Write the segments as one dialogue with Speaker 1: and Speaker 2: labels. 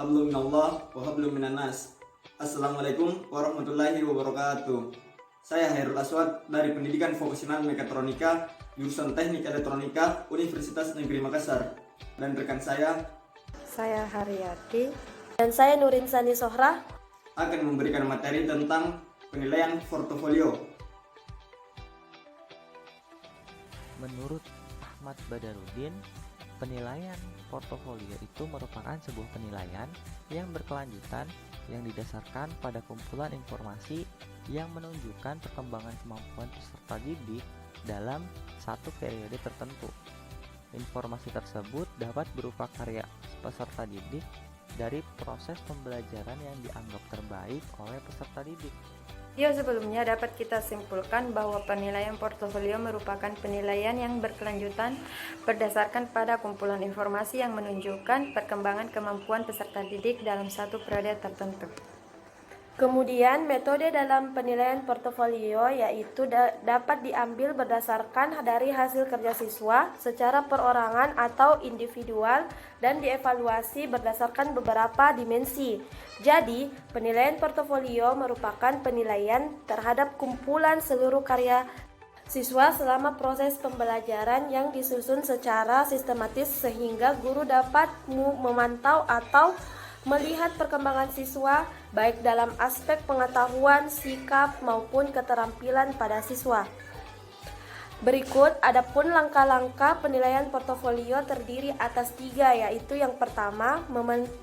Speaker 1: Hablum minallah wa hablum minan nas. Assalamualaikum warahmatullahi wabarakatuh. Saya Hairul Aswad dari Pendidikan Vokasional Mekatronika, jurusan Teknik Elektronika, Universitas Negeri Makassar. Dan rekan saya
Speaker 2: Haryati. Dan saya Nurin Sani Sohra
Speaker 1: akan memberikan materi tentang penilaian portofolio.
Speaker 3: Menurut Ahmad Badarudin, penilaian portofolio itu merupakan sebuah penilaian yang berkelanjutan yang didasarkan pada kumpulan informasi yang menunjukkan perkembangan kemampuan peserta didik dalam satu periode tertentu. Informasi tersebut dapat berupa karya peserta didik dari proses pembelajaran yang dianggap terbaik oleh peserta didik.
Speaker 2: Sebelumnya dapat kita simpulkan bahwa penilaian portofolio merupakan penilaian yang berkelanjutan berdasarkan pada kumpulan informasi yang menunjukkan perkembangan kemampuan peserta didik dalam satu periode tertentu. Kemudian metode dalam penilaian portofolio yaitu dapat diambil berdasarkan dari hasil kerja siswa secara perorangan atau individual dan dievaluasi berdasarkan beberapa dimensi. Jadi, penilaian portofolio merupakan penilaian terhadap kumpulan seluruh karya siswa selama proses pembelajaran yang disusun secara sistematis sehingga guru dapat memantau atau melihat perkembangan siswa baik dalam aspek pengetahuan, sikap maupun keterampilan pada siswa. Berikut adapun langkah-langkah penilaian portofolio terdiri atas 3, yaitu yang pertama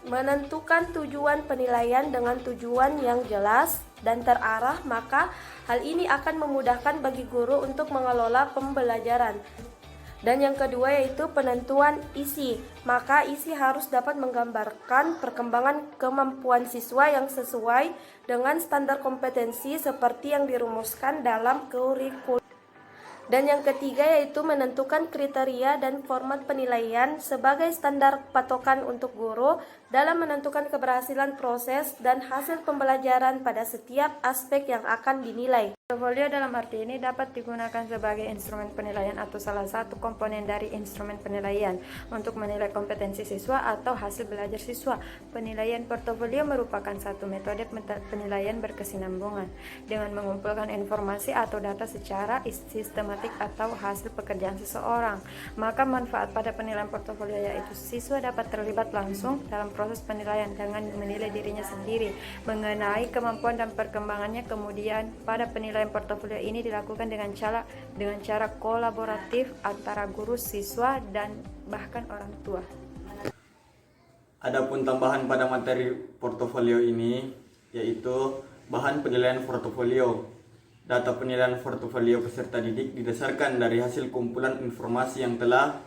Speaker 2: menentukan tujuan penilaian dengan tujuan yang jelas dan terarah, maka hal ini akan memudahkan bagi guru untuk mengelola pembelajaran. Dan yang kedua yaitu penentuan isi, maka isi harus dapat menggambarkan perkembangan kemampuan siswa yang sesuai dengan standar kompetensi seperti yang dirumuskan dalam kurikulum. Dan yang ketiga yaitu menentukan kriteria dan format penilaian sebagai standar patokan untuk guru dalam menentukan keberhasilan proses dan hasil pembelajaran pada setiap aspek yang akan dinilai. Portofolio dalam arti ini dapat digunakan sebagai instrumen penilaian atau salah satu komponen dari instrumen penilaian untuk menilai kompetensi siswa atau hasil belajar siswa. Penilaian portofolio merupakan satu metode penilaian berkesinambungan dengan mengumpulkan informasi atau data secara sistematik atau hasil pekerjaan seseorang. Maka manfaat pada penilaian portofolio yaitu siswa dapat terlibat langsung dalam proses penilaian dengan menilai dirinya sendiri mengenai kemampuan dan perkembangannya. Kemudian pada penilaian portofolio ini dilakukan dengan cara kolaboratif antara guru, siswa, dan bahkan orang tua.
Speaker 1: Adapun tambahan pada materi portofolio ini yaitu bahan penilaian portofolio. Data penilaian portofolio peserta didik didasarkan dari hasil kumpulan informasi yang telah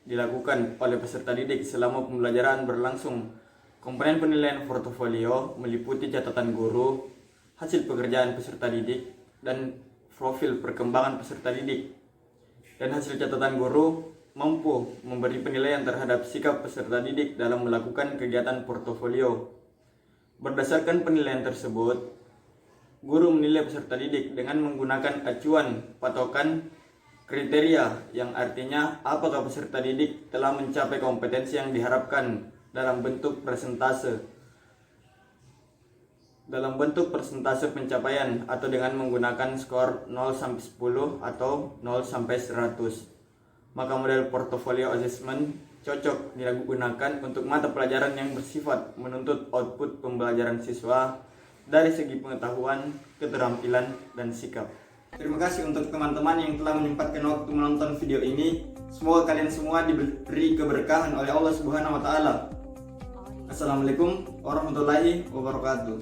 Speaker 1: dilakukan oleh peserta didik selama pembelajaran berlangsung. Komponen penilaian portofolio meliputi catatan guru, hasil pekerjaan peserta didik, dan profil perkembangan peserta didik. Dan hasil catatan guru mampu memberi penilaian terhadap sikap peserta didik dalam melakukan kegiatan portofolio. Berdasarkan penilaian tersebut, guru menilai peserta didik dengan menggunakan acuan patokan kriteria, yang artinya apakah peserta didik telah mencapai kompetensi yang diharapkan dalam bentuk persentase pencapaian atau dengan menggunakan skor 0-10 atau 0-100. Maka model portfolio assessment cocok digunakan untuk mata pelajaran yang bersifat menuntut output pembelajaran siswa dari segi pengetahuan, keterampilan, dan sikap. Terima kasih untuk teman-teman yang telah menyempatkan waktu menonton video ini. Semoga kalian semua diberi keberkahan oleh Allah Subhanahu wa taala. Assalamualaikum warahmatullahi wabarakatuh.